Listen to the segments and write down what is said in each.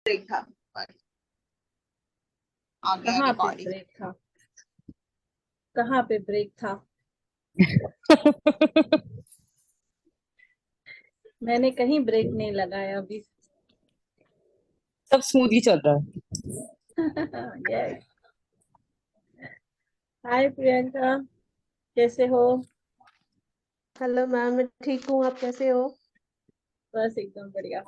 Break था। आ गया कहाँ पे रिकॉर्डिंग। ब्रेक था? कहाँ पे ब्रेक था? मैंने कहीं ब्रेक नहीं लगाया अभी। सब स्मूथली चल रहा है। यस। हाय प्रियंका, कैसे हो? हेलो मैम, मैं ठीक हूँ। आप कैसे हो? बस एकदम बढ़िया।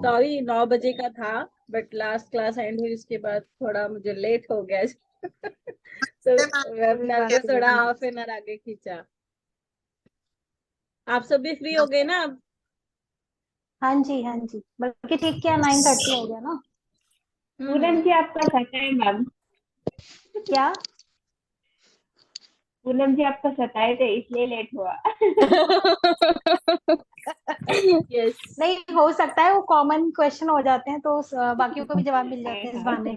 सॉरी 9 बजे का था, बट लास्ट क्लास एंड हुई उसके बाद थोड़ा मुझे लेट हो गया। तो कोई वेबिनार को बात थोड़ा नहीं। हाफ एन आवर आगे खींचा। आप सब भी फ्री हो गए ना अब? हाँ जी हाँ जी, बल्कि ठीक किया, 9:30 हो गया ना। पूनम जी आपका सताए मैम। क्या? पूनम जी आपका सताए थे इसलिए लेट हुआ। यस। नहीं, हो सकता है वो कॉमन क्वेश्चन हो जाते हैं तो बाकियों को भी जवाब मिल जाते हैं इस हाँ, बहाने।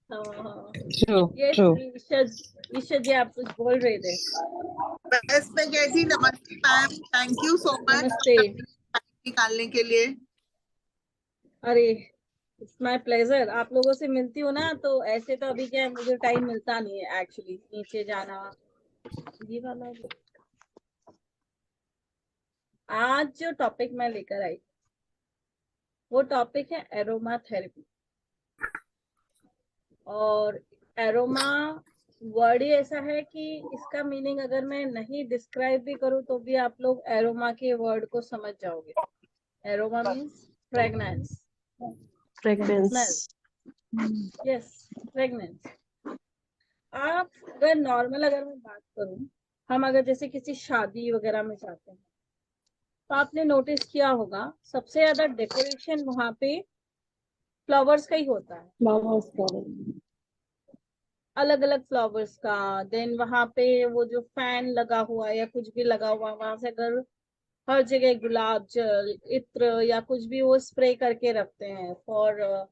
हाँ। True yes. ट्रू। ईशा जी आप कुछ बोल रहे थे। बस मैं कह थी नमस्ते ma'am, thank you so much नमस्ते। निकालने के लिए। अरे इट्स माय प्लेजर। आप लोगों से मिलती हूँ ना, तो ऐसे तो अभी क्या है, मुझे टाइम मिलता नहीं है एक्चुअली नीचे जाना ये वाला। आज जो टॉपिक मैं लेकर आई वो टॉपिक है एरोमा थेरेपी। और एरोमा वर्ड ही ऐसा है कि इसका मीनिंग अगर मैं नहीं डिस्क्राइब भी करूँ तो भी आप लोग एरोमा के वर्ड को समझ जाओगे। Aroma means fragrance, smell. Fragrance. Yes, fragrance. आप अगर मैं बात करूं, हम अगर जैसे किसी शादी वगैरह में जाते हैं तो आपने नोटिस किया होगा सबसे ज्यादा डेकोरेशन वहां पे फ्लावर्स का ही होता है, अलग अलग फ्लावर्स का। देन वहां पे वो जो फैन लगा हुआ या कुछ भी लगा हुआ, वहां से अगर हर जगह गुलाब जल, इत्र या कुछ भी वो स्प्रे करके रखते हैं फॉर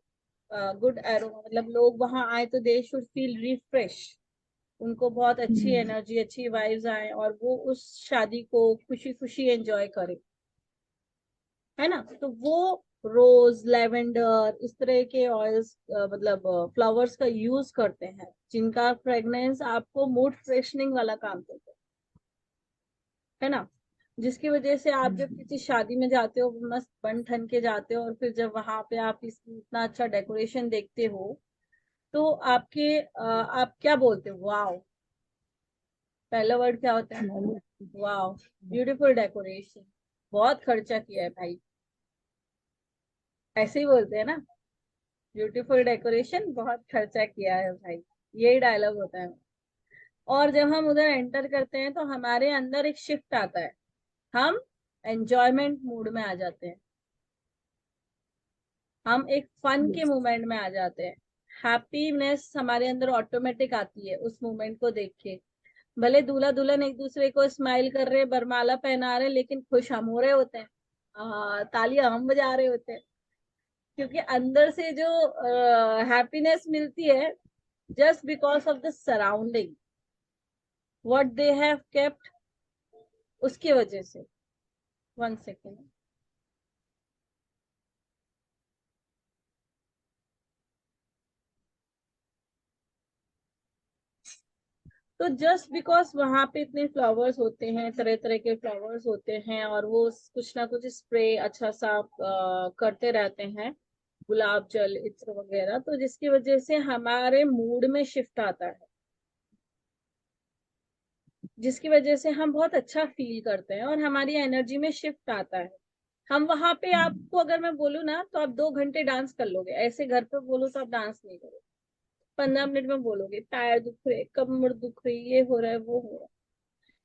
गुड एरोमा, मतलब लोग वहां आए तो दे शुड फील रिफ्रेश, उनको बहुत अच्छी एनर्जी, अच्छी वाइब्स आए और वो उस शादी को खुशी खुशी एंजॉय करे, है ना। तो वो रोज, लेवेंडर, इस तरह के ऑयल्स, मतलब फ्लावर्स का यूज करते हैं जिनका फ्रेग्रेंस आपको मूड फ्रेशनिंग वाला काम करता है ना। जिसकी वजह से आप जब किसी शादी में जाते हो मस्त बन ठन के जाते हो और फिर जब वहां पे आप इतना अच्छा डेकोरेशन देखते हो तो आप क्या बोलते हो? वाओ। पहला वर्ड क्या होता है? वाओ, ब्यूटीफुल डेकोरेशन, बहुत खर्चा किया है भाई, ऐसे ही बोलते हैं ना। ब्यूटीफुल डेकोरेशन, बहुत खर्चा किया है भाई, यही डायलॉग होता है। और जब हम उधर एंटर करते हैं तो हमारे अंदर एक शिफ्ट आता है, हम एंजॉयमेंट मूड में आ जाते हैं, हम एक फन के मोमेंट में आ जाते हैं, हैप्पीनेस हमारे अंदर ऑटोमेटिक आती है उस मोमेंट को देख के। भले दूल्हा दुल्हन एक दूसरे को स्माइल कर रहे, बरमाला पहना रहे, लेकिन खुश हम हो रहे होते हैं, तालियां हम बजा रहे होते हैं, क्योंकि अंदर से जो हैप्पीनेस मिलती है just because of the surrounding what they have kept, उसकी वजह से। 1 सेकेंड। तो जस्ट बिकॉज वहां पे इतने फ्लावर्स होते हैं, तरह तरह के फ्लावर्स होते हैं और वो कुछ ना कुछ स्प्रे अच्छा सा करते रहते हैं, गुलाब जल, इत्र वगैरह, तो जिसकी वजह से हमारे मूड में शिफ्ट आता है, जिसकी वजह से हम बहुत अच्छा फील करते हैं और हमारी एनर्जी में शिफ्ट आता है। हम वहां पे, आपको अगर मैं बोलूँ ना तो आप 2 घंटे डांस कर लोगे, ऐसे घर पे बोलो तो आप डांस नहीं करोगे। 15 मिनट में बोलोगे पैर दुख रहे, कमर दुख रही, ये हो रहा है, वो हो रहा है।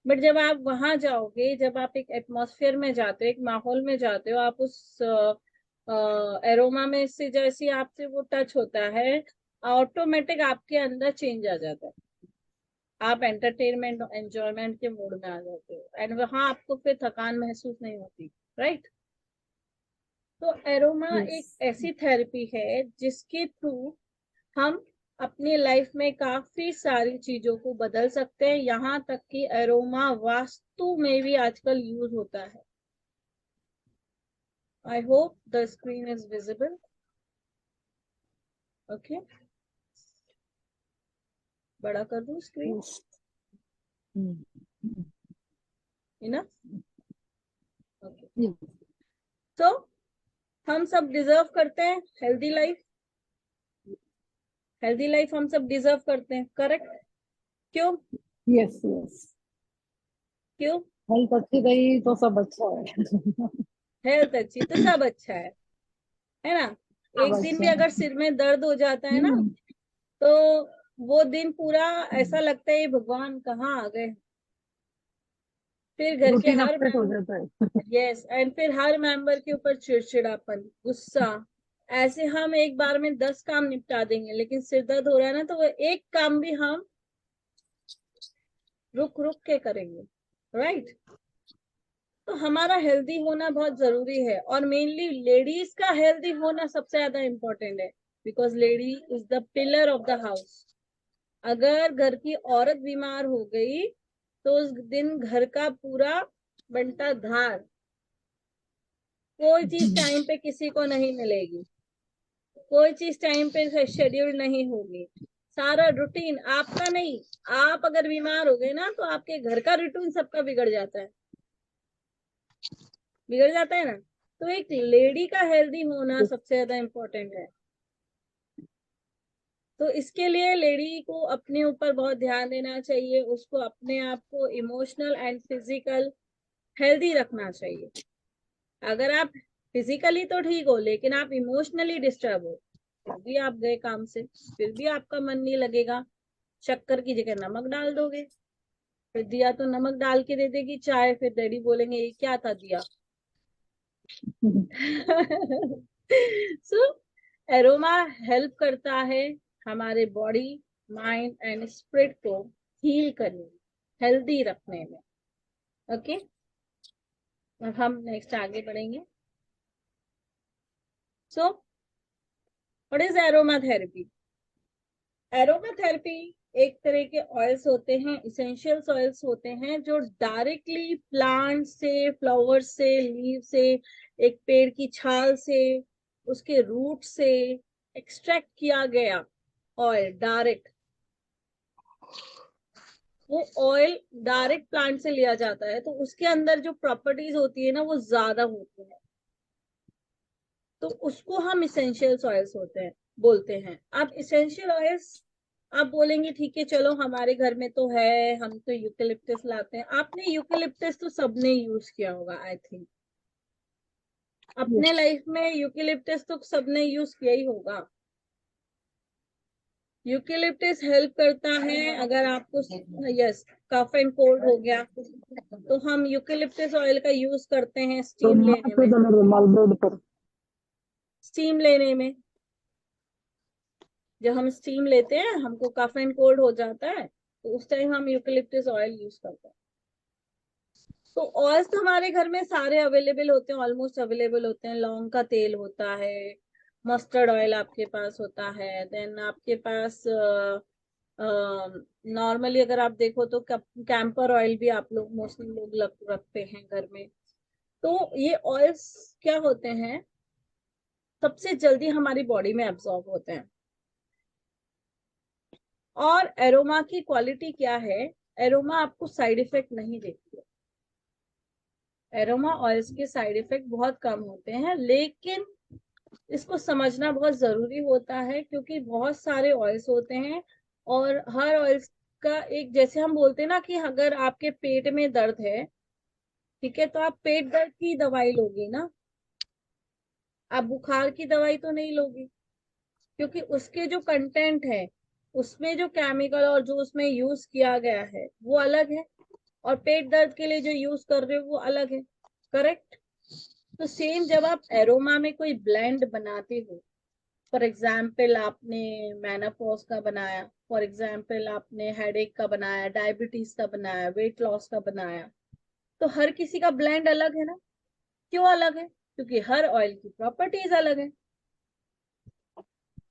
बट जब आप वहां जाओगे, जब आप एक एटमॉस्फेयर में जाते हो, एक माहौल में जाते हो, आप उस एरोमा में से जैसे आपसे वो टच होता है, ऑटोमेटिक आपके अंदर चेंज आ जाता है, आप एंटरटेनमेंट एंजॉयमेंट के मूड में आ जाते हो एंड वहां आपको फिर थकान महसूस नहीं होती, राइट। तो एरोमा एक ऐसी थेरेपी है जिसके थ्रू हम अपनी लाइफ में काफी सारी चीजों को बदल सकते हैं, यहाँ तक कि एरोमा वास्तु में भी आजकल यूज होता है। I hope the screen is visible. Okay, बड़ा कर दूं स्क्रीन, इनफ? ओके, तो हम सब डिजर्व करते हैं हेल्दी लाइफ, हेल्दी लाइफ हम सब डिजर्व करते हैं, करेक्ट? क्यों? यस यस, क्यों? हेल्थ अच्छी रही तो सब अच्छा है। हेल्थ अच्छी तो सब अच्छा है ना? एक दिन भी अगर सिर में दर्द हो जाता है ना, तो वो दिन पूरा ऐसा लगता है भगवान कहाँ आ गए। फिर घर के हर हो जाता है। यस, एंड फिर हर मेंबर के ऊपर चिड़चिड़ापन, गुस्सा, ऐसे हम एक बार में 10 काम निपटा देंगे, लेकिन सिर दर्द हो रहा है ना, तो वो एक काम भी हम रुक रुक के करेंगे, राइट? तो हमारा हेल्दी होना बहुत जरूरी है, और मेनली लेडीज का हेल्दी होना सबसे ज्यादा इम्पोर्टेंट है, because lady is the pillar of the house. अगर घर की औरत बीमार हो गई तो उस दिन घर का पूरा बंटा धार, कोई चीज टाइम पे किसी को नहीं मिलेगी, कोई चीज टाइम पे शेड्यूल नहीं होगी, सारा रूटीन आपका नहीं। आप अगर बीमार हो गए ना, तो आपके घर का रूटीन सबका बिगड़ जाता है, बिगड़ जाता है ना। तो एक लेडी का हेल्दी होना सबसे ज्यादा इम्पोर्टेंट है। तो इसके लिए लेडी को अपने ऊपर बहुत ध्यान देना चाहिए, उसको अपने आप को इमोशनल एंड फिजिकल हेल्दी रखना चाहिए। अगर आप फिजिकली तो ठीक हो, लेकिन आप इमोशनली डिस्टर्ब हो, फिर भी आप गए काम से, फिर भी आपका मन नहीं लगेगा, शक्कर की जगह नमक डाल दोगे, फिर दिया तो नमक डाल के दे देगी चाय, फिर डैडी बोलेंगे ये क्या था दिया। सो एरोमा हेल्प करता है हमारे बॉडी, माइंड एंड स्पिरिट को हील करने में, हेल्दी रखने में। ओके, अब हम नेक्स्ट आगे बढ़ेंगे। So what is aroma therapy? Aroma therapy एक तरह के ऑयल्स होते हैं, इसेंशियल ऑयल्स होते हैं, जो डायरेक्टली प्लांट से, फ्लावर से, लीव से, एक पेड़ की छाल से, उसके रूट से एक्सट्रैक्ट किया गया ऑयल डायरेक्ट, वो ऑयल डायरेक्ट प्लांट से लिया जाता है, तो उसके अंदर जो प्रॉपर्टीज होती है ना, वो ज्यादा होती है, तो उसको हम इसेंशियल ऑयल्स होते हैं, बोलते हैं। अब इसेंशियल ऑयल्स आप बोलेंगे ठीक है चलो हमारे घर में तो है, हम तो यूकेलिप्टस लाते हैं। आपने यूकेलिप्टस तो सबने यूज किया होगा आई थिंक, अपने लाइफ में यूकेलिप्टस तो सबने यूज किया ही होगा। यूकेलिप्टस हेल्प करता है अगर आपको यस कफ एंड कोल्ड हो गया, तो हम यूकेलिप्टस ऑयल का यूज करते हैं स्टीम लेने में, स्टीम लेने में। जब हम स्टीम लेते हैं, हमको कफ एंड कोल्ड हो जाता है, तो उस टाइम हम यूकेलिप्टस ऑयल यूज करते हैं। तो ऑयल्स तो हमारे घर में सारे अवेलेबल होते हैं, ऑलमोस्ट अवेलेबल होते हैं। लौंग का तेल होता है, मस्टर्ड ऑयल आपके पास होता है, देन आपके पास नॉर्मली अगर आप देखो तो कैंपर ऑयल भी आप लोग मोस्टली लोग रखते हैं घर में। तो ये ऑयल्स क्या होते हैं, सबसे जल्दी हमारी बॉडी में एब्जॉर्ब होते हैं। और एरोमा की क्वालिटी क्या है, एरोमा आपको साइड इफेक्ट नहीं देती है, एरोमा ऑयल्स के साइड इफेक्ट बहुत कम होते हैं, लेकिन इसको समझना बहुत जरूरी होता है, क्योंकि बहुत सारे ऑयल्स होते हैं, और हर ऑयल्स का एक, जैसे हम बोलते हैं ना कि अगर आपके पेट में दर्द है, ठीक है, तो आप पेट दर्द की दवाई लोगे ना, आप बुखार की दवाई तो नहीं लोगे, क्योंकि उसके जो कंटेंट है, उसमें जो केमिकल और जो उसमें यूज किया गया है वो अलग है, और पेट दर्द के लिए जो यूज कर रहे हो वो अलग है, करेक्ट? तो सेम जब आप एरोमा में कोई ब्लेंड बनाते हो, फॉर एग्जाम्पल आपने मेनोपॉज का बनाया, फॉर एग्जाम्पल आपने हेडेक का बनाया, डायबिटीज का बनाया, वेट लॉस का बनाया, तो हर किसी का ब्लेंड अलग है ना। क्यों अलग है? क्योंकि हर ऑयल की प्रॉपर्टीज अलग है,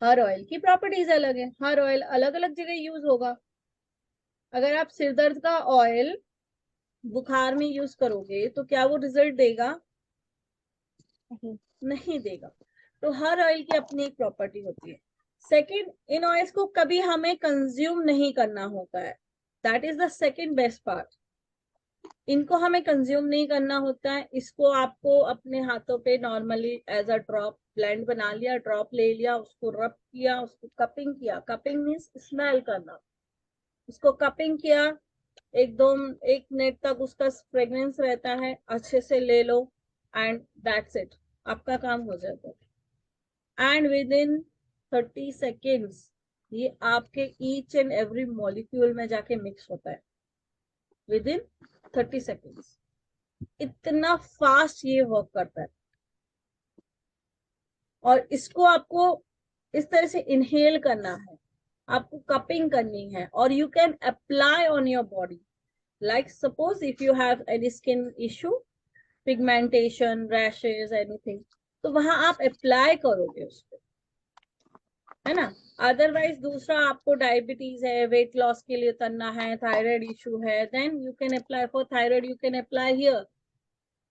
हर ऑयल की प्रॉपर्टीज अलग है, हर ऑयल अलग अलग जगह यूज होगा। अगर आप सिर दर्द का ऑयल बुखार में यूज करोगे तो क्या वो रिजल्ट देगा? नहीं देगा। तो हर ऑयल की अपनी एक प्रॉपर्टी होती है। सेकेंड, इन ऑयल्स को कभी हमें कंज्यूम नहीं करना होता है, that is the second best part. इनको हमें कंज्यूम नहीं करना होता है, इसको आपको अपने हाथों पे normally as a drop blend बना लिया, ड्रॉप ले लिया, उसको रब किया, उसको कपिंग किया। कपिंग मीन्स स्मेल करना, उसको कपिंग किया, एकदम 1 मिनट तक उसका फ्रेग्रेंस रहता है, अच्छे से ले लो एंड दैट्स इट, आपका काम हो जाता है। एंड विद इन 30 सेकेंड्स ये आपके ईच एंड एवरी मॉलिक्यूल में जाके मिक्स होता है, विद इन 30 सेकेंड्स। इतना फास्ट ये वर्क करता है। और इसको आपको इस तरह से इनहेल करना है, आपको कपिंग करनी है, और you can apply on your body. Like suppose if you have any skin issue, pigmentation, rashes, anything, तो वहां आप अप्लाई करोगे उसको, है ना। अदरवाइज दूसरा, आपको डायबिटीज है, वेट लॉस के लिए करना है, थायराइड इशू है, then you can apply for thyroid, you can apply here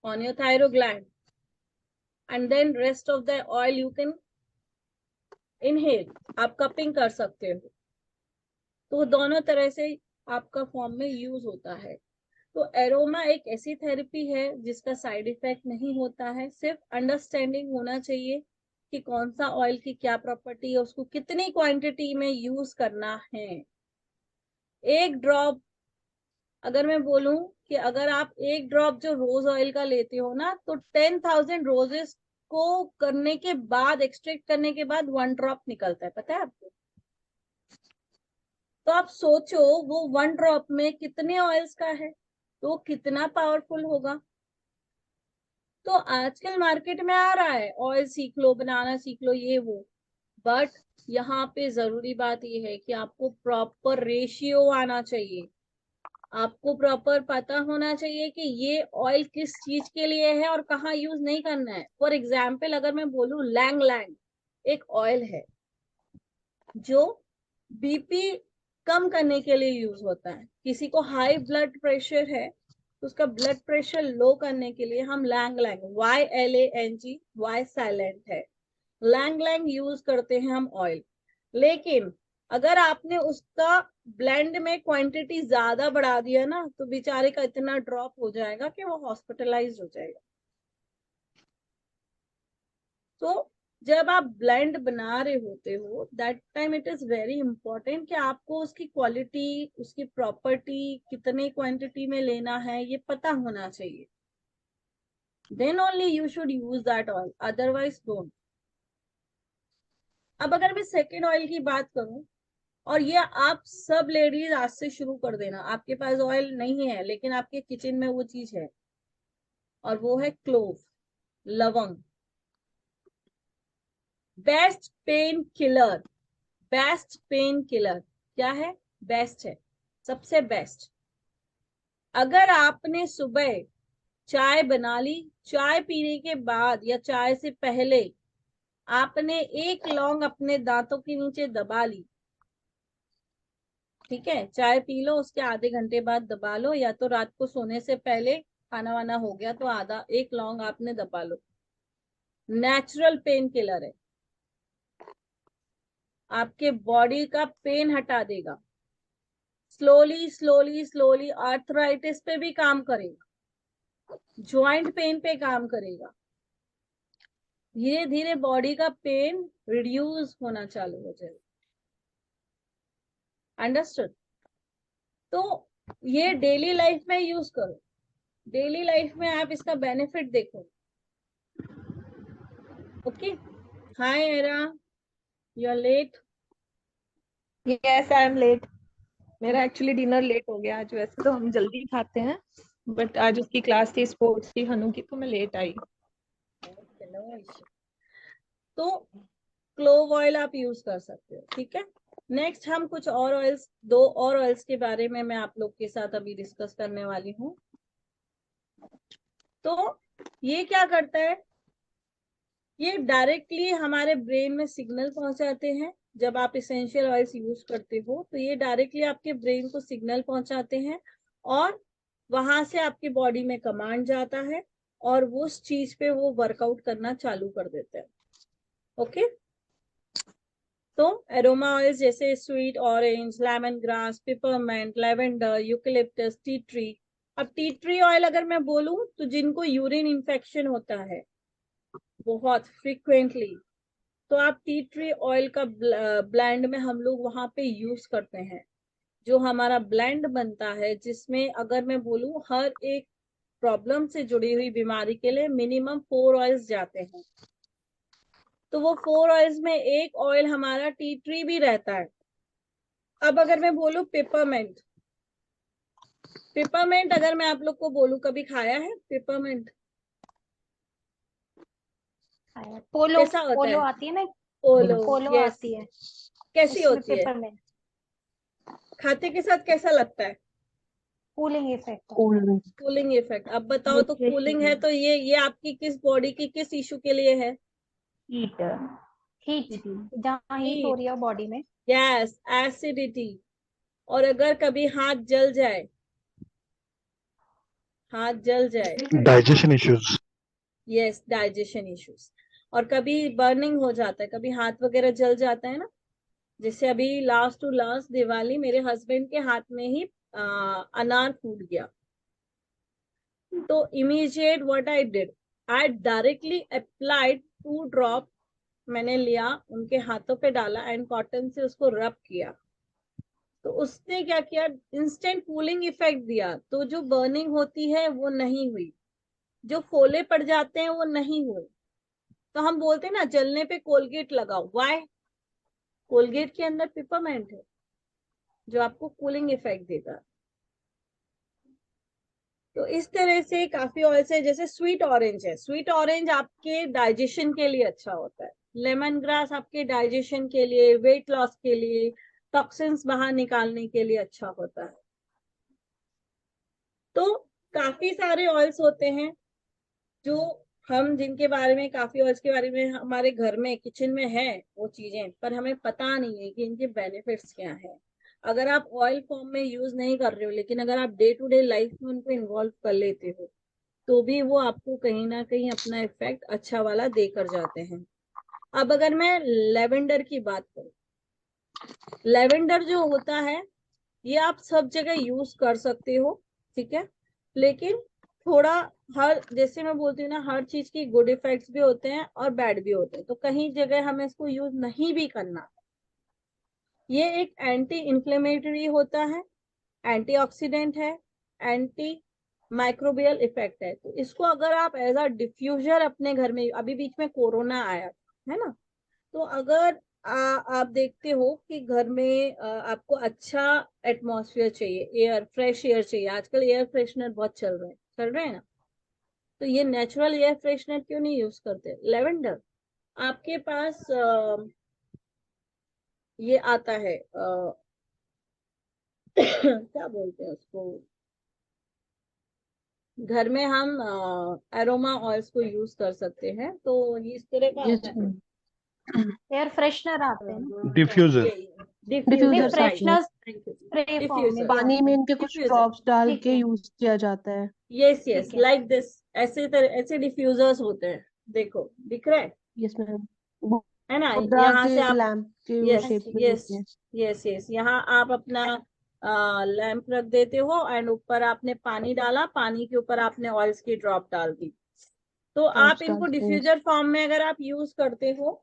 on your thyroid gland, and then rest of the oil you can inhale, आप कपिंग कर सकते हो। तो दोनों तरह से आपका फॉर्म में यूज होता है। तो एरोमा एक ऐसी थेरेपी है जिसका साइड इफेक्ट नहीं होता है, सिर्फ अंडरस्टैंडिंग होना चाहिए कि कौन सा ऑयल की क्या प्रॉपर्टी है, उसको कितनी क्वांटिटी में यूज करना है। एक ड्रॉप, अगर मैं बोलूं कि अगर आप एक ड्रॉप जो रोज ऑयल का लेते हो ना, तो 10,000 रोजेस को करने के बाद, एक्सट्रैक्ट करने के बाद 1 ड्रॉप निकलता है, पता है आपको। तो आप सोचो वो 1 ड्रॉप में कितने ऑयल्स का है, तो कितना पावरफुल होगा। तो आजकल मार्केट में आ रहा है ऑयल सीख लो, बनाना सीख लो, ये वो, बट यहाँ पे जरूरी बात ये है कि आपको प्रॉपर रेशियो आना चाहिए, आपको प्रॉपर पता होना चाहिए कि ये ऑयल किस चीज के लिए है और कहाँ यूज नहीं करना है। फॉर एग्जाम्पल अगर मैं बोलूं, लैंग लैंग एक ऑयल है जो बीपी कम करने के लिए यूज होता है। किसी को हाई ब्लड प्रेशर है तो उसका ब्लड प्रेशर लो करने के लिए हम ylang ylang, YLANG, Y silent है, लैंग लैंग यूज करते हैं हम ऑयल। लेकिन अगर आपने उसका ब्लेंड में क्वांटिटी ज्यादा बढ़ा दिया ना, तो बेचारे का इतना ड्रॉप हो जाएगा कि वो हॉस्पिटलाइज हो जाएगा। तो जब आप ब्लेंड बना रहे होते हो, that time it is very important कि आपको उसकी क्वालिटी, उसकी प्रॉपर्टी, कितने क्वांटिटी में लेना है, ये पता होना चाहिए। Then only you should use that oil, otherwise don't. अब अगर मैं सेकेंड ऑयल की बात करूं, और ये आप सब लेडीज आज से शुरू कर देना, आपके पास ऑयल नहीं है लेकिन आपके किचन में वो चीज है, और वो है क्लोव, लवंग। Best pain killer, best pain killer क्या है? बेस्ट है, सबसे बेस्ट। अगर आपने सुबह चाय बना ली, चाय पीने के बाद या चाय से पहले आपने 1 लौंग अपने दांतों के नीचे दबा ली, ठीक है, चाय पी लो, उसके आधे घंटे बाद दबा लो, या तो रात को सोने से पहले खाना वाना हो गया तो आधा 1 लौंग आपने दबा लो। नेचुरल पेन किलर है, आपके बॉडी का पेन हटा देगा, स्लोली स्लोली स्लोली आर्थराइटिस पे भी काम करेगा, ज्वाइंट पेन पे काम करेगा, धीरे धीरे बॉडी का पेन रिड्यूस होना चालू हो जाएगा। अंडरस्टूड? तो ये डेली लाइफ में यूज करो, डेली लाइफ में आप इसका बेनिफिट देखो। Okay, hi Ira, you are late. Yes I am late. मेरा एक्चुअली डिनर लेट हो गया आज, वैसे तो हम जल्दी खाते हैं, बट आज उसकी क्लास थी स्पोर्ट्स की, हनु की, तो मैं लेट आई। तो क्लोव ऑयल आप यूज कर सकते हो, ठीक है। नेक्स्ट हम कुछ और ऑयल्स, 2 और ऑयल्स के बारे में मैं आप लोग के साथ अभी डिस्कस करने वाली हूँ। तो ये क्या करता है, ये डायरेक्टली हमारे ब्रेन में सिग्नल पहुंचाते हैं। जब आप इसेंशियल ऑयल्स यूज करते हो तो ये डायरेक्टली आपके ब्रेन को सिग्नल पहुंचाते हैं, और वहां से आपकी बॉडी में कमांड जाता है, और वो उस चीज पे वो वर्कआउट करना चालू कर देते हैं। ओके, तो एरोमा ऑयल जैसे sweet orange, lemon grass, peppermint, lavender, eucalyptus, tea tree. अब टी ट्री ऑयल अगर मैं बोलूं तो जिनको यूरिन इन्फेक्शन होता है बहुत फ्रिक्वेंटली, तो आप टी ट्री ऑयल का ब्लेंड में हम लोग वहां पे यूज करते हैं। जो हमारा ब्लेंड बनता है जिसमें अगर मैं बोलूं हर एक प्रॉब्लम से जुड़ी हुई बीमारी के लिए मिनिमम 4 ऑयल्स जाते हैं। तो वो 4 ऑयल्स में एक ऑयल हमारा टी ट्री भी रहता है। अब अगर मैं बोलूं पेपरमेंट, पेपरमेंट अगर मैं आप लोग को बोलूं, कभी खाया है पेपरमेंट? पोलो कैसा होता पोलो है? आती है ना, पोलो, पोलो यस। आती है, कैसी उसमें होती है? पेपरमेंट खाते के साथ कैसा लगता है? Cooling effect. Cooling effect. अब बताओ, तो कूलिंग है तो ये आपकी किस बॉडी की किस इशू के लिए है? हीट। हीट, जहाँ हीट हो रही है बॉडी में। Gas, acidity. और अगर कभी हाथ जल जाए, हाथ जल जाए, digestion issues. Yes, digestion issues. और कभी बर्निंग हो जाता है, कभी हाथ वगैरह जल जाता है ना। जैसे अभी लास्ट टू लास्ट दिवाली मेरे हस्बैंड के हाथ में ही अनार फूट गया। तो immediate what I did, I directly applied 2 drop, मैंने लिया उनके हाथों पे डाला एंड कॉटन से उसको रब किया। तो उसने क्या किया, इंस्टेंट कूलिंग इफेक्ट दिया। तो जो बर्निंग होती है वो नहीं हुई, जो फोले पड़ जाते हैं वो नहीं हुए। तो हम बोलते हैं ना जलने पे कोलगेट लगाओ, व्हाई? कोलगेट के अंदर पिपरमेंट है जो आपको कूलिंग इफेक्ट देगा। तो इस तरह से काफी ऑयल है। जैसे स्वीट ऑरेंज है, स्वीट ऑरेंज आपके डाइजेशन के लिए अच्छा होता है। लेमन ग्रास आपके डाइजेशन के लिए, वेट लॉस के लिए, टॉक्सिन्स बाहर निकालने के लिए अच्छा होता है। तो काफी सारे ऑयल्स होते हैं जो हम, जिनके बारे में, काफी ऑयल्स के बारे में हमारे घर में किचन में है वो चीजें, पर हमें पता नहीं है कि इनके बेनिफिट्स क्या है। अगर आप ऑयल फॉर्म में यूज नहीं कर रहे हो, लेकिन अगर आप डे टू डे लाइफ में उनको इन्वॉल्व कर लेते हो, तो भी वो आपको कहीं ना कहीं अपना इफेक्ट अच्छा वाला देकर जाते हैं। अब अगर मैं लेवेंडर की बात करूं, लेवेंडर जो होता है ये आप सब जगह यूज कर सकते हो, ठीक है। लेकिन थोड़ा, हर, जैसे मैं बोलती हूँ ना, हर चीज की गुड इफेक्ट्स भी होते हैं और बैड भी होते हैं। तो कहीं जगह हमें इसको यूज नहीं भी करना। ये एक एंटी इन्फ्लेमेटरी होता है, एंटीऑक्सीडेंट है, एंटी माइक्रोबियल इफेक्ट है। तो इसको अगर आप एज अ डिफ्यूजर अपने घर में, अभी बीच में कोरोना आया है ना, तो अगर आप देखते हो कि घर में आपको अच्छा एटमॉस्फेयर चाहिए, एयर, फ्रेश एयर चाहिए। आजकल एयर फ्रेशनर बहुत चल रहे हैं ना, तो ये नेचुरल एयर फ्रेशनर क्यों नहीं यूज करते? लेवेंडर आपके पास ये आता है क्या बोलते हैं उसको, घर में हम एरोमा ऑयल्स को यूज कर सकते हैं। तो ये इस तरह का आता है। एयर फ्रेशनर आते हैं ना, डिफ्यूजर। नहीं डिफ्यूजर फ्रेशनर स्प्रे फॉर्म में भी पानी आते में हैं। इनके कुछ डिफ्यूजर, ड्रॉप्स डाल ठीक के है, यूज किया जाता है। यस यस, ठीक है। लाइक दिस, ऐसे डिफ्यूजर्स होते हैं। देखो, दिख रहा है यस मैम, है ना? बुड्रा यहाँ के से आप, लैम्प के यस शेप में यस होते हैं। यस यस, यहाँ आप अपना लैंप रख देते हो एंड ऊपर आपने पानी डाला, पानी के ऊपर आपने ऑयल्स की ड्रॉप डाल दी। तो आप ड्रॉप्स इनको डालते हैं। डिफ्यूजर फॉर्म में अगर आप यूज करते हो,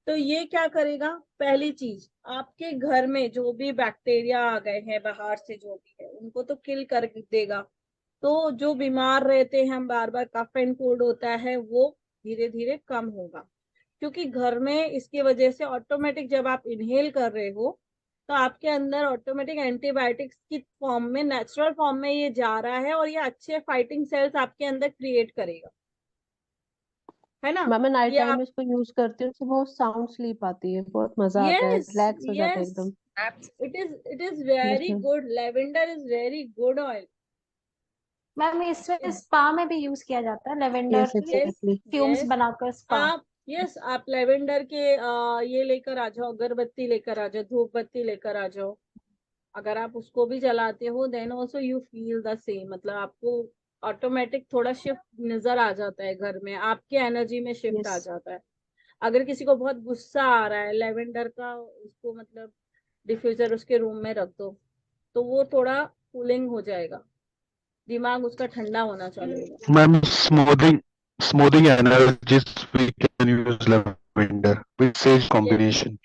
तो ये क्या करेगा, पहली चीज, आपके घर में जो भी बैक्टीरिया आ गए हैं बाहर से, जो भी है, उनको तो किल कर देगा। तो जो बीमार रहते हैं हम बार बार, कफ एंड कोल्ड होता है, वो धीरे धीरे कम होगा। क्योंकि घर में इसकी वजह से ऑटोमेटिक जब आप इनहेल कर रहे हो, तो आपके अंदर ऑटोमेटिक एंटीबायोटिक्स की फॉर्म में, नेचुरल फॉर्म में ये जा रहा है और ये अच्छे फाइटिंग सेल्स आपके अंदर क्रिएट करेगा, है ना? मैम मैं नाइट ये टाइम आप, में इसको यूज करती हूँ, उससे बहुत साउंड स्लीप आती है, बहुत मजा आता है, यस रिलैक्स हो जाता है यस, एकदम। It is yes very ma'am. Good, lavender is very good oil. Ma'am इसमें स्पा में भी यूज किया जाता है, लेवेंडर यस के यस एग्जैक्टली। फ्यूम्स यस, बनाकर स्पा। आप, यस, आप लेवेंडर के ये लेकर आ जाओ, अगरबत्ती लेकर आ जाओ, धूप बत्ती लेकर आ जाओ। अगर आप उसको भी जलाते हो, then also you feel the same, मतलब आपको ऑटोमेटिक थोड़ा शिफ्ट नजर आ जाता है घर में, आपके एनर्जी में शिफ्ट आ यस जाता है। अगर किसी को बहुत गुस्सा आ रहा है, लेवेंडर का उसको मतलब डिफ्यूजर उसके रूम में रख दो, तो वो थोड़ा कूलिंग हो जाएगा, दिमाग उसका ठंडा होना चालू होगा। Ma'am, smoothing energies we can use lavender with sage combination.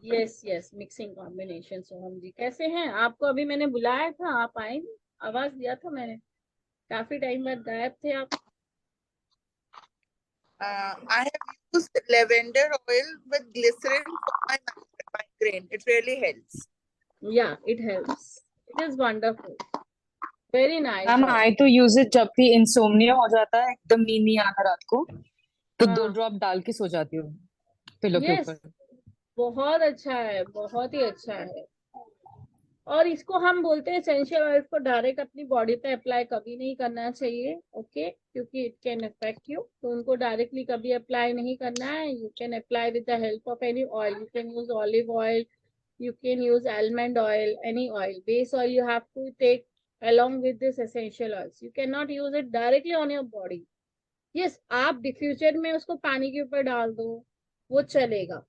Yes yes, mixing combination. Soham ji कैसे हैं? आपको अभी मैंने बुलाया था, आप आए नहीं, आवाज दिया था मैंने, काफी टाइम बाद गायब थे आप। I have used lavender oil with glycerin for my migraine. It really helps. Yeah, it helps. It is wonderful. Very nice. Ma'am आई तो यूज इट जब भी इंसोम्निया हो जाता है, एकदम नींद नहीं आता रात को, तो 2 ड्रॉप डाल के सो जाती हूँ पिलो के यस, ऊपर। बहुत अच्छा है, बहुत ही अच्छा है। और इसको हम बोलते हैं एसेंशियल ऑयल को डायरेक्ट अपनी बॉडी पे अप्लाई कभी नहीं करना चाहिए, ओके, क्योंकि इट कैन अफेक्ट यू। तो उनको डायरेक्टली कभी अप्लाई नहीं करना है। You can apply with the help of any oil. You can use olive oil, you can use almond oil, any oil. Base oil you have to take along with this essential oils. You cannot use it directly on your body. Yes, आप diffuser में उसको पानी के ऊपर डाल दो, वो चलेगा,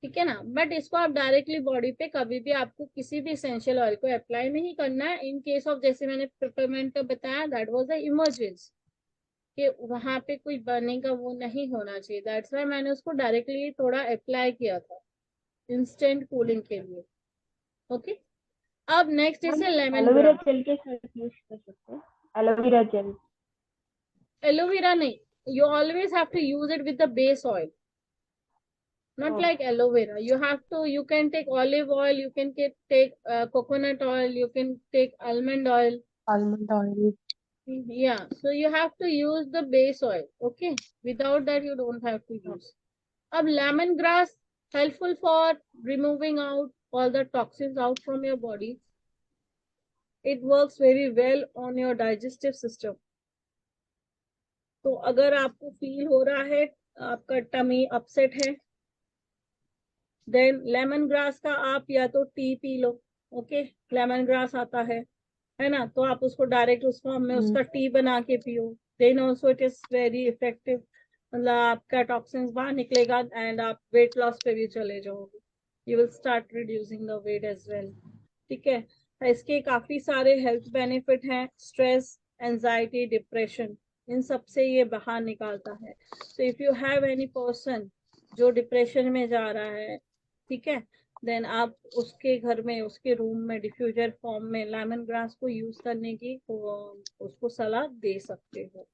ठीक है ना, बट इसको आप डायरेक्टली बॉडी पे कभी भी आपको किसी भी एसेंशियल ऑयल को अप्लाई नहीं करना है। इन केस ऑफ जैसे मैंने पेपरमेंट का बताया, दैट वाज द इमरजेंसी, कि वहां पे कोई बर्निंग का वो नहीं होना चाहिए, दैट्स व्हाई मैंने उसको डायरेक्टली थोड़ा अप्लाई किया था इंस्टेंट कूलिंग के लिए, ओके। अब next is lemon aloe vera grass. Gel के साथ यूज कर सकते हैं, एलोवेरा जेल। एलोवेरा नहीं, you always have to use it with the base oil, not like aloe vera. You can take olive oil, you can take coconut oil, you can take almond oil. Almond oil. Yeah, so you have to use the base oil, okay, without that you don't have to use. अब lemongrass helpful for removing out all the toxins out from your body. It works very well on your digestive system. तो अगर आपको feel हो रहा है आपका tummy upset है, then lemon grass का आप या तो T P low, okay, lemon grass आता है ना, तो आप उसको डायरेक्ट उस फॉर्म में उसका टी बना के पियो, then also it is very effective, मतलब आपका टॉक्सिन्स बाहर निकलेगा एंड आप वेट लॉस पे भी चले जाओगे, you will start reducing the weight as well, ठीक है। इसके काफी सारे हेल्थ बेनिफिट हैं, स्ट्रेस, एंजाइटी, डिप्रेशन, इन सब से ये बाहर निकालता है। तो if you have any person जो डिप्रेशन में जा रहा है, ठीक है, देन आप उसके घर में, उसके रूम में डिफ्यूजर फॉर्म में लेमन ग्रास को यूज करने की उसको सलाह दे सकते हो,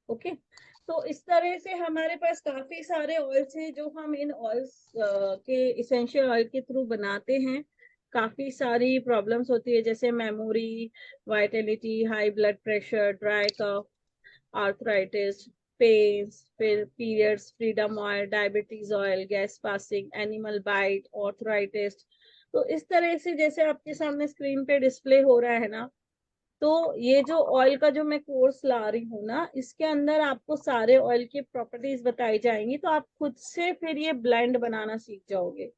ओके। तो इस तरह से हमारे पास काफी सारे ऑयल्स हैं जो हम इन ऑयल्स के इसेंशियल ऑयल के थ्रू बनाते हैं। काफी सारी प्रॉब्लम्स होती है जैसे memory, vitality, high blood pressure, dry cough, arthritis, pains, फिर periods, freedom oil, diabetes oil, gas passing, animal bite, arthritis. तो इस तरह से जैसे आपके सामने स्क्रीन पे डिस्प्ले हो रहा है ना, तो ये जो ऑयल का जो मैं कोर्स ला रही हूँ ना, इसके अंदर आपको सारे ऑयल की प्रॉपर्टीज बताई जाएंगी, तो आप खुद से फिर ये ब्लेंड बनाना सीख जाओगे।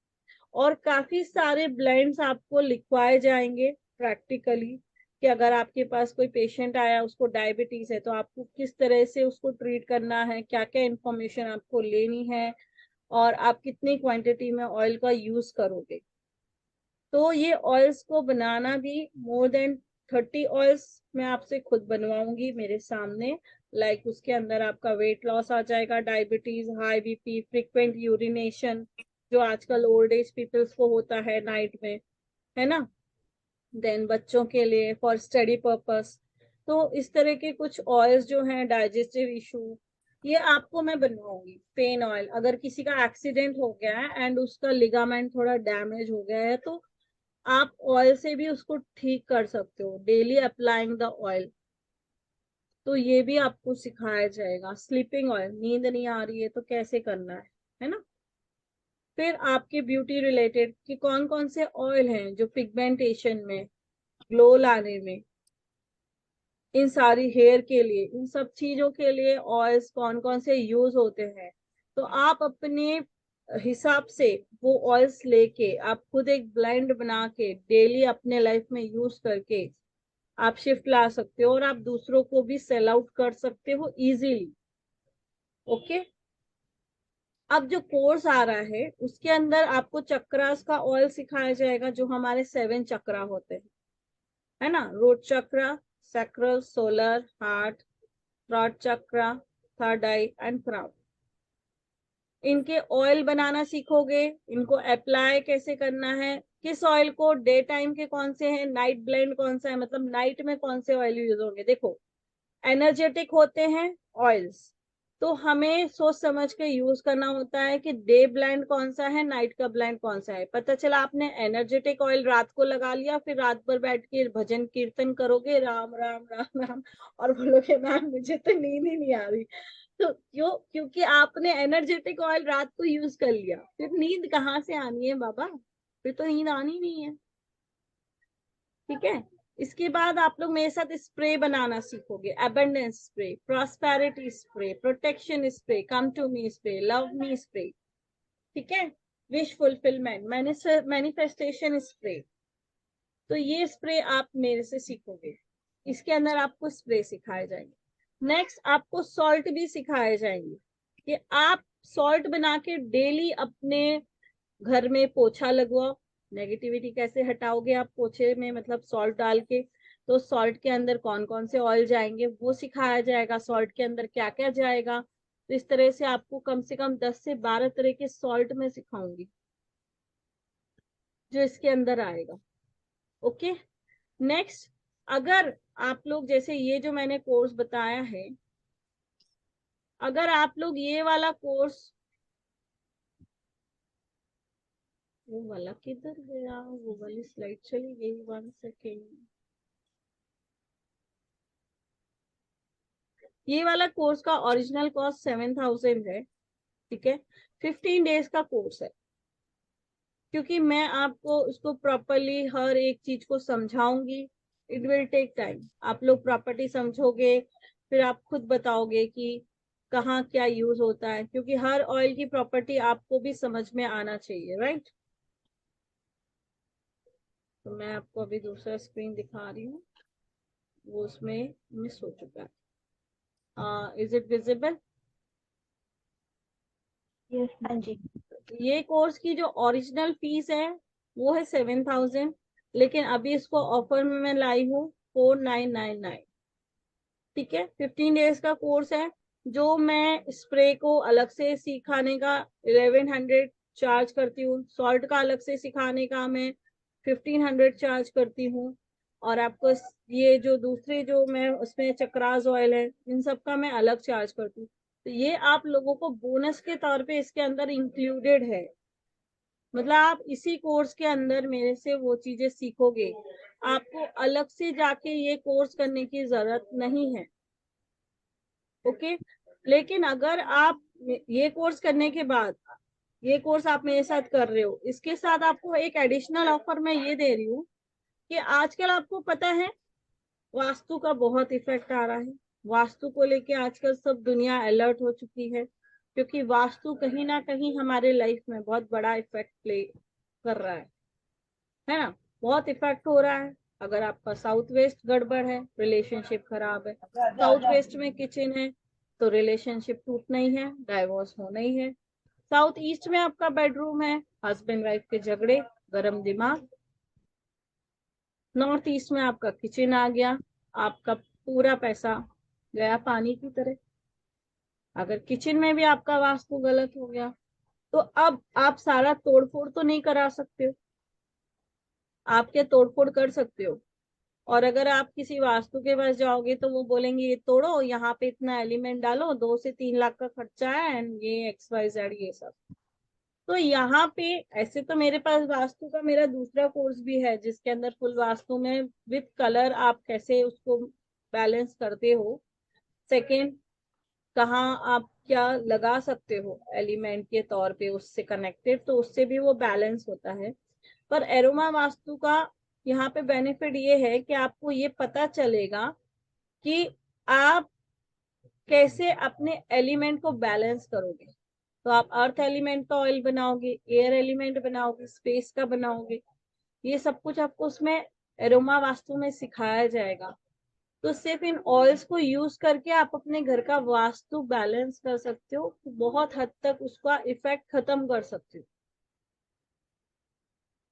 और काफी सारे ब्लेंड्स आपको लिखवाए जाएंगे प्रैक्टिकली, कि अगर आपके पास कोई पेशेंट आया, उसको डायबिटीज है, तो आपको किस तरह से उसको ट्रीट करना है, क्या क्या इंफॉर्मेशन आपको लेनी है, और आप कितनी क्वांटिटी में ऑयल का यूज करोगे। तो ये ऑयल्स को बनाना भी मोर देन 30 ऑयल्स मैं आपसे खुद बनवाऊंगी मेरे सामने, लाइक उसके अंदर आपका वेट लॉस आ जाएगा, diabetes, high BP, frequent urination जो आजकल ओल्ड एज पीपल्स को होता है नाइट में, है ना, देन बच्चों के लिए फॉर स्टडी पर्पस। तो इस तरह के कुछ ऑयल्स जो हैं, डाइजेस्टिव इशू, ये आपको मैं बनवाऊंगी। पेन ऑयल, अगर किसी का एक्सीडेंट हो गया है एंड उसका लिगामेंट थोड़ा डैमेज हो गया है, तो आप ऑयल से भी उसको ठीक कर सकते हो, डेली अप्लाइंग द ऑयल। तो ये भी आपको सिखाया जाएगा। स्लीपिंग ऑयल, नींद नहीं आ रही है तो कैसे करना है ना। फिर आपके ब्यूटी रिलेटेड कि कौन कौन से ऑयल हैं जो पिगमेंटेशन में, ग्लो लाने में, इन सारी हेयर के लिए, इन सब चीजों के लिए ऑयल्स कौन कौन से यूज होते हैं। तो आप अपने हिसाब से वो ऑयल्स लेके आप खुद एक ब्लेंड बना के डेली अपने लाइफ में यूज करके आप शिफ्ट ला सकते हो, और आप दूसरों को भी सेल आउट कर सकते हो इजीली, ओके। अब जो कोर्स आ रहा है उसके अंदर आपको चक्रास का ऑयल सिखाया जाएगा, जो हमारे 7 चक्रा होते हैं, है ना। Root chakra, sacral, solar, heart, throat chakra, third eye and crown. इनके ऑयल बनाना सीखोगे, इनको अप्लाई कैसे करना है, किस ऑयल को, डे टाइम के कौन से हैं, नाइट ब्लेंड कौन सा है, मतलब नाइट में कौन से ऑयल यूज होंगे। देखो एनर्जेटिक होते हैं ऑयल्स, तो हमें सोच समझ के यूज करना होता है कि डे ब्लेंड कौन सा है, नाइट का ब्लेंड कौन सा है। पता चला आपने एनर्जेटिक ऑयल रात को लगा लिया, फिर रात भर बैठ के भजन कीर्तन करोगे, राम राम राम राम, और बोलोगे मैम मुझे तो नींद ही नहीं आ रही। तो क्योंकि आपने एनर्जेटिक ऑयल रात को यूज कर लिया, फिर नींद कहाँ से आनी है बाबा, फिर तो नींद आनी नहीं है। ठीक है, इसके बाद आप लोग मेरे साथ स्प्रे बनाना सीखोगे। Abundance spray, prosperity spray, protection spray, come to me spray, love me spray, ठीक है, विश फुलफिलमेंट, मैनिफेस्टेशन स्प्रे। तो ये स्प्रे आप मेरे से सीखोगे। इसके अंदर आपको स्प्रे सिखाए जाएंगे। नेक्स्ट आपको सॉल्ट भी सिखाए जाएंगे कि आप सॉल्ट बना के डेली अपने घर में पोछा लगवाओ। नेगेटिविटी कैसे हटाओगे आप पोछे में, मतलब सॉल्ट डाल के। तो सॉल्ट के अंदर कौन कौन से ऑयल जाएंगे वो सिखाया जाएगा, सॉल्ट के अंदर क्या क्या जाएगा। तो इस तरह से आपको कम से कम 10 से 12 तरह के सॉल्ट में सिखाऊंगी जो इसके अंदर आएगा। ओके, नेक्स्ट अगर आप लोग जैसे ये जो मैंने कोर्स बताया है, अगर आप लोग ये वाला कोर्स, वो वाला किधर गया, वो वाली स्लाइड चली गई, 1 सेकेंड। ये वाला कोर्स का ओरिजिनल कॉस्ट 7000 है, ठीक है। 15 डेज का कोर्स है, क्योंकि मैं आपको उसको प्रॉपरली हर एक चीज को समझाऊंगी। इट विल टेक टाइम, आप लोग प्रॉपर्टी समझोगे, फिर आप खुद बताओगे कि कहाँ क्या यूज होता है, क्योंकि हर ऑयल की प्रॉपर्टी आपको भी समझ में आना चाहिए, राइट। तो मैं आपको अभी दूसरा स्क्रीन दिखा रही हूँ, वो उसमें मिस हो चुका है। Is it visible? यस हाँ जी। ये कोर्स की जो ओरिजिनल फीस है वो है 7000, लेकिन अभी इसको ऑफर में मैं लाई हूँ 4999, ठीक है। 15 डेज का कोर्स है। जो मैं स्प्रे को अलग से सिखाने का 1100 चार्ज करती हूँ, सॉल्ट का अलग से सिखाने का मैं 1500 चार्ज करती हूँ, और आपको ये जो दूसरे जो मैं उसमें चक्रास ऑयल है इन सब का मैं अलग चार्ज करती हूँ। तो ये आप लोगों को बोनस के तौर पे इसके अंदर इंक्लूडेड है, मतलब आप इसी कोर्स के अंदर मेरे से वो चीजें सीखोगे, आपको अलग से जाके ये कोर्स करने की जरूरत नहीं है। ओके, लेकिन अगर आप ये कोर्स करने के बाद, ये कोर्स आप मेरे साथ कर रहे हो, इसके साथ आपको एक एडिशनल ऑफर मैं ये दे रही हूँ कि आजकल आपको पता है वास्तु का बहुत इफेक्ट आ रहा है। वास्तु को लेके आजकल सब दुनिया अलर्ट हो चुकी है, क्योंकि वास्तु कहीं ना कहीं हमारे लाइफ में बहुत बड़ा इफेक्ट प्ले कर रहा है ना, बहुत इफेक्ट हो रहा है। अगर आपका साउथ वेस्ट गड़बड़ है, रिलेशनशिप खराब है। साउथ वेस्ट में किचन है तो रिलेशनशिप टूटना ही है, डाइवोर्स होना ही है। साउथ ईस्ट में आपका बेडरूम है, हस्बैंड वाइफ के झगड़े, गरम दिमाग। नॉर्थ ईस्ट में आपका किचन आ गया, आपका पूरा पैसा गया पानी की तरह। अगर किचन में भी आपका वास्तु गलत हो गया तो अब आप सारा तोड़फोड़ तो नहीं करा सकते हो, आप क्या तोड़फोड़ कर सकते हो। और अगर आप किसी वास्तु के पास जाओगे तो वो बोलेंगे ये तोड़ो, यहाँ पे इतना एलिमेंट डालो, 2 से 3 लाख का खर्चा है, एंड ये XYZ ये सब। तो यहाँ पे ऐसे तो मेरे पास वास्तु का मेरा दूसरा कोर्स भी है, जिसके अंदर फुल वास्तु में विद कलर आप कैसे उसको बैलेंस करते हो। सेकेंड, कहाँ आप क्या लगा सकते हो एलिमेंट के तौर पे उससे कनेक्टेड, तो उससे भी वो बैलेंस होता है। पर एरोमा वास्तु का यहाँ पे बेनिफिट ये है कि आपको ये पता चलेगा कि आप कैसे अपने एलिमेंट को बैलेंस करोगे। तो आप अर्थ एलिमेंट का ऑयल बनाओगे, एयर एलिमेंट बनाओगे, स्पेस का बनाओगे, ये सब कुछ आपको उसमें एरोमा वास्तु में सिखाया जाएगा। तो सिर्फ इन ऑयल्स को यूज करके आप अपने घर का वास्तु बैलेंस कर सकते हो, बहुत हद तक उसका इफेक्ट खत्म कर सकते हो।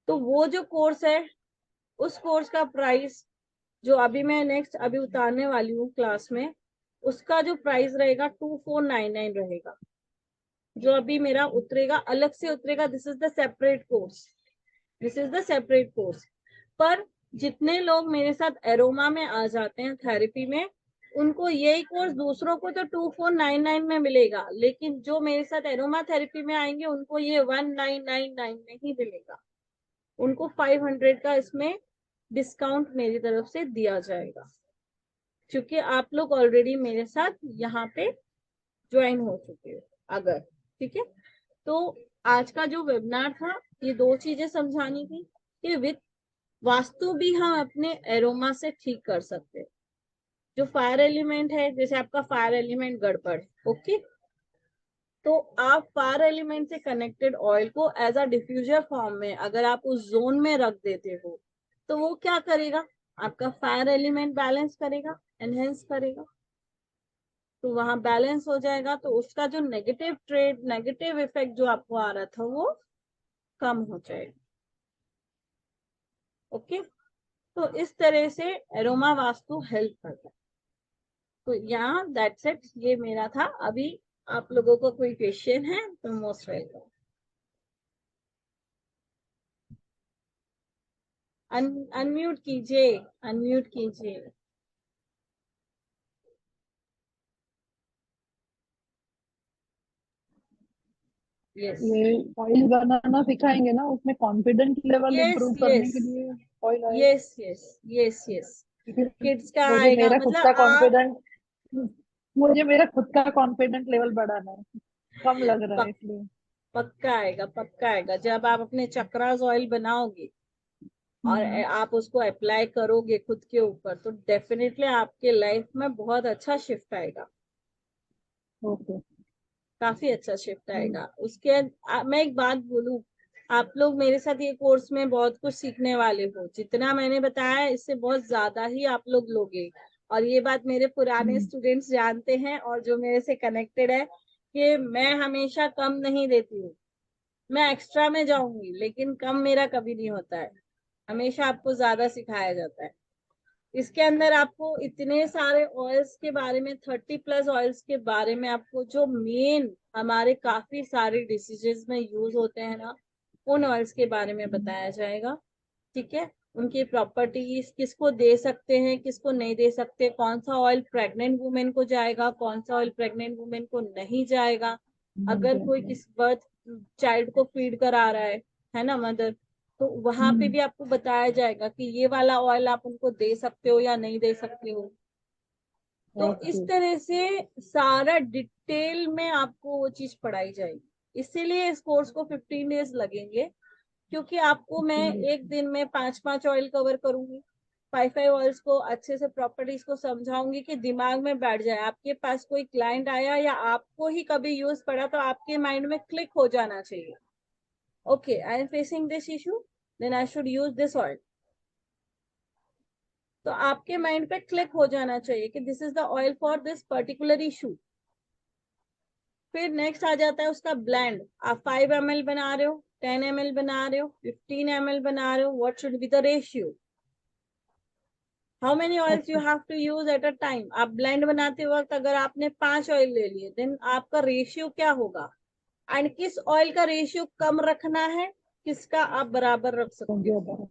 तो वो जो कोर्स है, उस कोर्स का प्राइस जो अभी मैं नेक्स्ट अभी उतारने वाली हूँ क्लास में, उसका जो प्राइस रहेगा 2499 रहेगा। जो अभी मेरा उतरेगा, अलग से उतरेगा, this is the separate course, this is the separate course. पर जितने लोग मेरे साथ एरोमा में आ जाते हैं थेरेपी में, उनको यही कोर्स, दूसरों को तो 2499 में मिलेगा, लेकिन जो मेरे साथ एरोमा थेरेपी में आएंगे उनको ये 1999 में ही मिलेगा। उनको 500 का इसमें डिस्काउंट मेरी तरफ से दिया जाएगा, क्योंकि आप लोग ऑलरेडी मेरे साथ यहाँ पे ज्वाइन हो चुके हो अगर, ठीक है। तो आज का जो वेबिनार था, ये 2 चीजें समझानी थी कि विद वास्तु भी हम अपने एरोमा से ठीक कर सकते हैं। जो फायर एलिमेंट है, जैसे आपका फायर एलिमेंट गड़बड़, ओके, तो आप फायर एलिमेंट से कनेक्टेड ऑयल को एज अ डिफ्यूजर फॉर्म में अगर आप उस जोन में रख देते हो, तो वो क्या करेगा, आपका फायर एलिमेंट बैलेंस करेगा, एनहेंस करेगा, तो वहां बैलेंस हो जाएगा। तो उसका जो नेगेटिव ट्रेड, नेगेटिव इफेक्ट जो आपको आ रहा था, वो कम हो जाएगा। ओके, तो इस तरह से एरोमा वास्तु हेल्प करता है। तो यहाँ दैट्स इट, ये मेरा था। अभी आप लोगों को कोई क्वेश्चन है तो मोस्ट वेलकम। अनम्यूट कीजिए, अनम्यूट कीजिए। यस ये ऑयल बनाना सिखाएंगे ना, उसमें कॉन्फिडेंस लेवल यस इम्प्रूव करने यस के लिए ऑयल आएगा। Yes yes yes yes kids का मुझे आएगा, मेरा खुद मतलब का आप, कॉन्फिडेंस, मुझे मेरा खुद का कॉन्फिडेंस लेवल बढ़ाना है, कम लग रहा है इसलिए। पक्का आएगा, पक्का आएगा। जब आप अपने चक्रास ऑयल बनाओगे और आप उसको अप्लाई करोगे खुद के ऊपर, तो डेफिनेटली आपके लाइफ में बहुत अच्छा शिफ्ट आएगा, ओके। काफी अच्छा शिफ्ट आएगा। उसके मैं एक बात बोलूं, आप लोग मेरे साथ ये कोर्स में बहुत कुछ सीखने वाले हो। जितना मैंने बताया इससे बहुत ज्यादा ही आप लोग लोगे, और ये बात मेरे पुराने स्टूडेंट्स जानते हैं और जो मेरे से कनेक्टेड है, कि मैं हमेशा कम नहीं देती हूँ। मैं एक्स्ट्रा में जाऊंगी, लेकिन कम मेरा कभी नहीं होता है, हमेशा आपको ज्यादा सिखाया जाता है। इसके अंदर आपको इतने सारे ऑयल्स के बारे में, 30+ ऑयल्स के बारे में, आपको जो मेन हमारे काफी सारे डिसीजेस में यूज होते हैं ना, उन ऑयल्स के बारे में बताया जाएगा, ठीक है। उनकी प्रॉपर्टीज, किसको दे सकते हैं, किसको नहीं दे सकते, कौन सा ऑयल प्रेग्नेंट वुमेन को जाएगा, कौन सा ऑयल प्रेग्नेंट वुमेन को नहीं जाएगा। अगर कोई किस बर्थ चाइल्ड को फीड करा रहा है ना मदर, तो वहां पे भी आपको बताया जाएगा कि ये वाला ऑयल आप उनको दे सकते हो या नहीं दे सकते हो। तो इस तरह से सारा डिटेल में आपको वो चीज पढ़ाई जाएगी। इसीलिए इस कोर्स को 15 डेज लगेंगे, क्योंकि आपको मैं एक दिन में 5 ऑयल कवर करूंगी, 5 ऑयल्स को अच्छे से प्रॉपर्टीज को समझाऊंगी कि दिमाग में बैठ जाए। आपके पास कोई क्लाइंट आया या आपको ही कभी यूज पड़ा, तो आपके माइंड में क्लिक हो जाना चाहिए, okay, I am facing this issue, then I should use this oil. तो आपके माइंड पे क्लिक हो जाना चाहिए कि this is the oil for this particular issue. फिर नेक्स्ट आ जाता है उसका ब्लेंड। आप 5 ml बना रहे हो, 10 ml बना रहे हो, 15 ml बना रहे हो, what should be the ratio, how many oils you have to use at a time. आप ब्लेंड बनाते वक्त अगर आपने 5 ऑयल ले लिए, देन आपका रेशियो क्या होगा, एंड किस ऑयल का रेशियो कम रखना है, किसका आप बराबर रख सकते हो।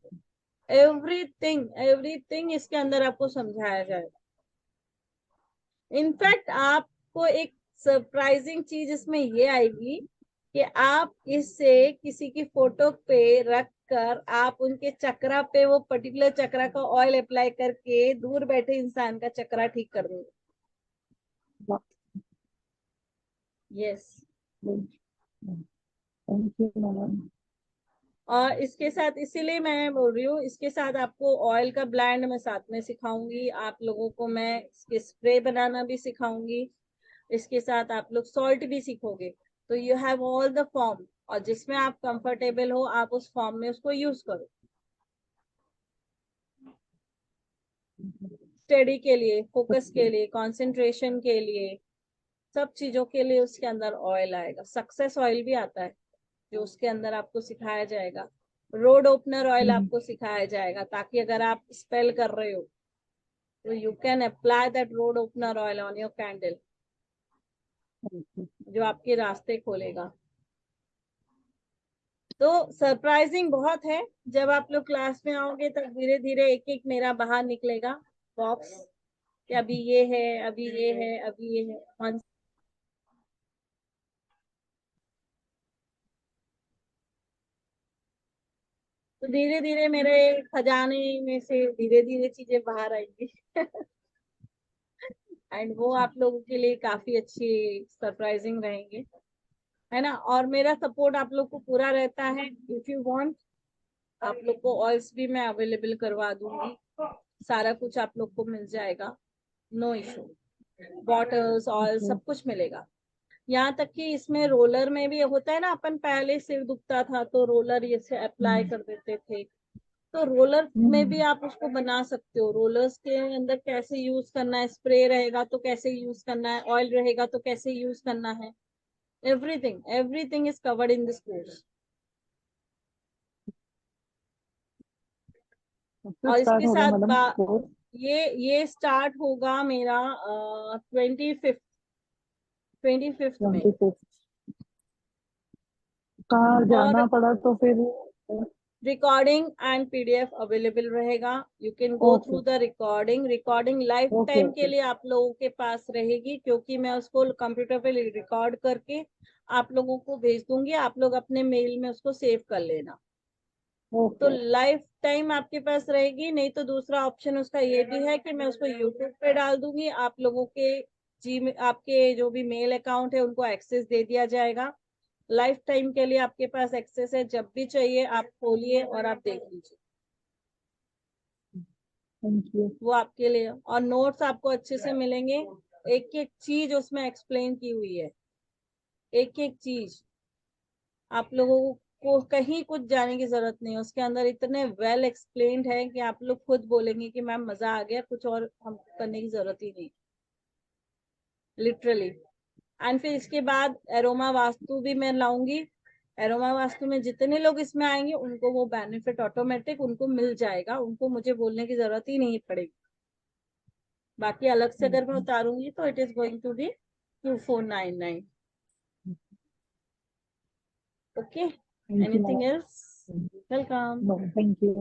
एवरीथिंग एवरीथिंग इसके अंदर आपको समझाया जाएगा। इनफैक्ट आपको एक सरप्राइजिंग चीज इसमें ये आएगी कि आप इससे किसी की फोटो पे रख कर आप उनके चक्रा पे वो पर्टिकुलर चक्रा का ऑयल अप्लाई करके दूर बैठे इंसान का चक्रा ठीक कर दोगे। Yes, thank you madam. और इसके साथ, इसीलिए मैं बोल रही हूँ, इसके साथ आपको ऑयल का ब्लेंड मैं साथ में सिखाऊंगी, आप लोगों को मैं इसके स्प्रे बनाना भी सिखाऊंगी, इसके साथ आप लोग सॉल्ट भी सीखोगे। तो you have all the form, और जिसमें आप कंफर्टेबल हो आप उस फॉर्म में उसको यूज करो। स्टडी के लिए, फोकस के लिए, कंसंट्रेशन के लिए, सब चीजों के लिए उसके अंदर ऑयल आएगा। सक्सेस ऑयल भी आता है जो उसके अंदर आपको सिखाया जाएगा। रोड ओपनर ऑयल आपको सिखाया जाएगा, ताकि अगर आप स्पेल कर रहे हो तो you can apply that road opener oil on your candle, जो आपके रास्ते खोलेगा। तो सरप्राइजिंग बहुत है। जब आप लोग क्लास में आओगे तब धीरे धीरे एक एक मेरा बाहर निकलेगा बॉक्स, कि अभी ये है, अभी ये है, अभी ये है। तो धीरे धीरे मेरे खजाने में से धीरे धीरे चीजें बाहर आएंगी एंड वो आप लोगों के लिए काफी अच्छी सरप्राइजिंग रहेंगे, है ना। और मेरा सपोर्ट आप लोग को पूरा रहता है। इफ यू वांट, आप लोग को ऑयल्स भी मैं अवेलेबल करवा दूंगी, सारा कुछ आप लोग को मिल जाएगा, नो इशू। बॉटल्स, ऑयल सब कुछ मिलेगा। यहाँ तक कि इसमें रोलर में भी होता है ना, अपन पहले सिर दुखता था तो रोलर ये से अप्लाई कर देते थे, तो रोलर में भी आप उसको बना सकते हो। रोलर्स के अंदर कैसे यूज करना है, स्प्रे रहेगा तो कैसे यूज करना है, ऑयल रहेगा तो कैसे यूज करना है, everything is covered in this course. और स्टार्ट इसके हो गया साथ मैडम कोर्स? ये स्टार्ट होगा मेरा 25th में। 25 कहाँ जाना और पड़ा तो फिर? रिकॉर्डिंग एंड पीडीएफ अवेलेबल रहेगा। You can go through okay the recording life okay time के ओके लिए आप लोगों के पास रहेगी, क्योंकि मैं उसको कंप्यूटर पे रिकॉर्ड करके आप लोगों को भेज दूंगी। आप लोग अपने मेल में उसको सेव कर लेना, तो ओके लाइफ टाइम आपके पास रहेगी। नहीं तो दूसरा ऑप्शन उसका ये भी है कि मैं उसको यूट्यूब पे डाल दूंगी, आप लोगों के आपके जो भी मेल अकाउंट है उनको एक्सेस दे दिया जाएगा। लाइफ टाइम के लिए आपके पास एक्सेस है, जब भी चाहिए आप खोलिए और आप देख लीजिए, थैंक यू। वो आपके लिए। और नोट्स आपको अच्छे से मिलेंगे, एक एक चीज उसमें एक्सप्लेन की हुई है, एक एक चीज। आप लोगों को कहीं कुछ जाने की जरूरत नहीं है, उसके अंदर इतने वेल एक्सप्लेन्ड है कि आप लोग खुद बोलेंगे कि मैम मजा आ गया, कुछ और हम करने की जरूरत ही नहीं, लिटरली। एंड फिर इसके बाद एरोमा वास्तु भी मैं लाऊंगी। एरोमा वास्तु में जितने लोग इसमें आएंगे उनको वो बेनिफिट ऑटोमेटिक उनको मिल जाएगा, उनको मुझे बोलने की जरूरत ही नहीं पड़ेगी। बाकी अलग से अगर मैं उतारूंगी तो it is going to be 2499। Okay, thank you anything madam. Else? Welcome. No thank you.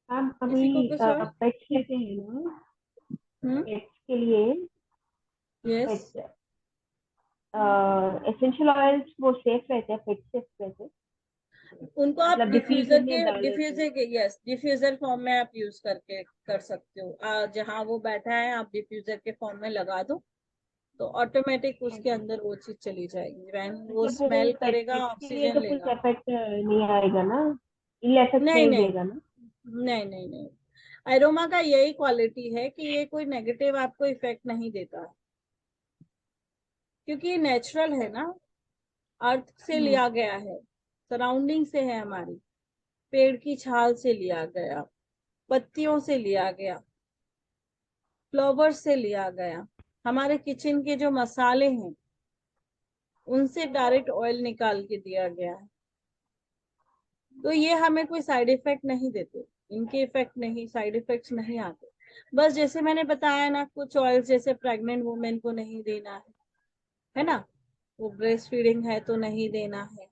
Ma'am किसी को अभी कुछ और? पेट्स लेते हैं ना, हम्म, पेट्स के लिए यस। पेट्स एसेंशियल ऑयल्स वो सेफ रहते हैं, पेट सेफ रहते हैं? उनको आप मतलब डिफ्यूजर में डाले तो? यस, डिफ्यूजर फॉर्म में आप यूज करके कर सकते हो। जहाँ वो बैठा है आप डिफ्यूजर के फॉर्म में लगा दो, तो ऑटोमेटिक उसके अंदर वो चीज चली जाएगी। वैन वो मतलब वो स्मेल करेगा, पेट्स के लिए ऑक्सीजन तो कुछ लेगा। इफेक्ट नहीं आएगा ना? इल इफेक्ट नहीं नहीं नहीं देगा ना? नहीं नहीं नहीं, एरोमा का यही क्वालिटी है कि ये कोई नेगेटिव आपको इफेक्ट नहीं देता है, क्योंकि ये नेचुरल है ना, अर्थ से लिया गया है, सराउंडिंग से है हमारी, पेड़ की छाल से लिया गया, पत्तियों से लिया गया, फ्लावर से लिया गया, हमारे किचन के जो मसाले हैं उनसे डायरेक्ट ऑयल निकाल के दिया गया है। तो ये हमें कोई साइड इफेक्ट नहीं देते, इनके इफेक्ट नहीं, साइड इफेक्ट्स नहीं आते। बस जैसे मैंने बताया ना, कुछ ऑयल जैसे प्रेग्नेंट वुमेन को नहीं देना है ना, वो ब्रेस्ट फीडिंग है तो नहीं देना है,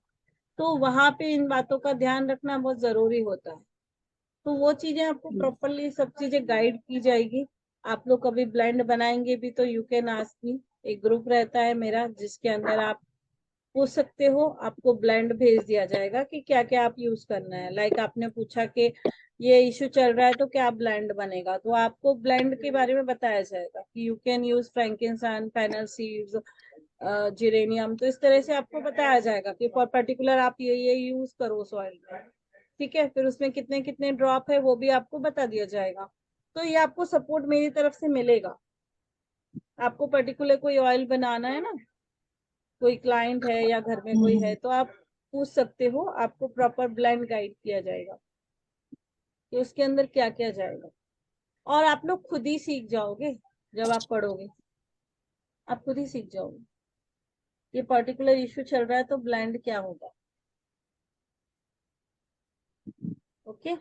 तो वहां पे इन बातों का ध्यान रखना बहुत जरूरी होता है। तो वो चीजें आपको प्रॉपरली सब चीजें गाइड की जाएगी। आप लोग कभी ब्लेंड बनाएंगे भी तो यू कैन आस्क मी, एक ग्रुप रहता है मेरा जिसके अंदर आप पूछ सकते हो, आपको ब्लेंड भेज दिया जाएगा कि क्या क्या आप यूज करना है। लाइक आपने पूछा कि ये इशू चल रहा है तो क्या ब्लेंड बनेगा, तो आपको ब्लेंड के बारे में बताया जाएगा कि you can use frankincense, fennel seeds, geranium. तो इस तरह से आपको बताया जाएगा कि फॉर पर्टिकुलर आप ये यूज करो उस ऑयल में, ठीक है। फिर उसमें कितने कितने ड्रॉप है वो भी आपको बता दिया जाएगा। तो ये आपको सपोर्ट मेरी तरफ से मिलेगा। आपको पर्टिकुलर कोई ऑयल बनाना है ना, कोई क्लाइंट है या घर में कोई है, तो आप पूछ सकते हो, आपको प्रॉपर ब्लेंड गाइड किया जाएगा कि उसके अंदर क्या क्या जाएगा। और आप लोग खुद ही सीख जाओगे जब आप पढ़ोगे, आप खुद ही सीख जाओगे ये पर्टिकुलर इशू चल रहा है तो ब्लेंड क्या होगा। ओके,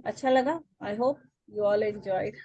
अच्छा लगा। I hope you all enjoyed.